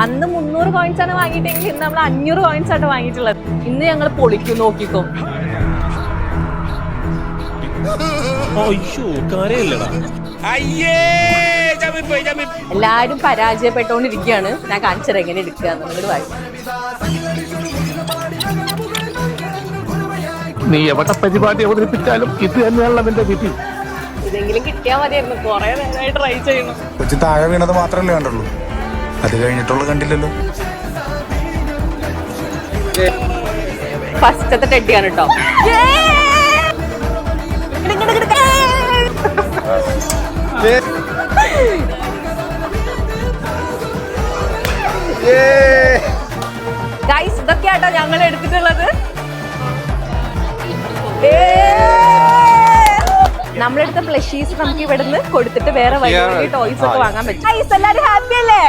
അന്ന് 300 കോയിൻസ് ആണ് വാങ്ങിയിട്ടെങ്കിൽ ഇന്ന് നമ്മൾ 500 കോയിൻസ് ആണ് വാങ്ങിയിട്ടുള്ളത്. ഇന്ന് ഞങ്ങൾ പൊളിക്കും, നോക്കിക്കോ. എല്ലാരും പരാജയപ്പെട്ടുകൊണ്ടിരിക്കുകയാണ്. ഞാൻ കാണിച്ചത് എങ്ങനെ എടുക്കുക എന്നുള്ളത് വായിക്കും. നീ എവിടെ പരിപാടി അവതരിപ്പിച്ചാലും ഇത് തന്നെയാണല്ലോ നിന്റെ വിധി. ഇതെങ്കിലും കിട്ടിയാൽ മതിയായിരുന്നു. കുറെ നേരമായി ട്രൈ ചെയ്യണം. കൊച്ചു താഴെ വീണത് മാത്രമല്ലേ കണ്ടുള്ളൂ, അത് കഴിഞ്ഞിട്ടുള്ള കണ്ടില്ലല്ലോ. ഫസ്റ്റത്തെ ടെഡിയാണ് കേട്ടോ. ഗൈസ്, ഇതൊക്കെയാട്ടോ ഞങ്ങൾ എടുത്തിട്ടുള്ളത്. നമ്മളെടുത്ത പ്ലഷീസ് നമുക്ക് ഇവിടുന്ന് കൊടുത്തിട്ട് വേറെ വലിയ ടോയ്സ് ഒക്കെ വാങ്ങാൻ പറ്റും. ഗൈസ്, എല്ലാരും ഹാപ്പി അല്ലേ?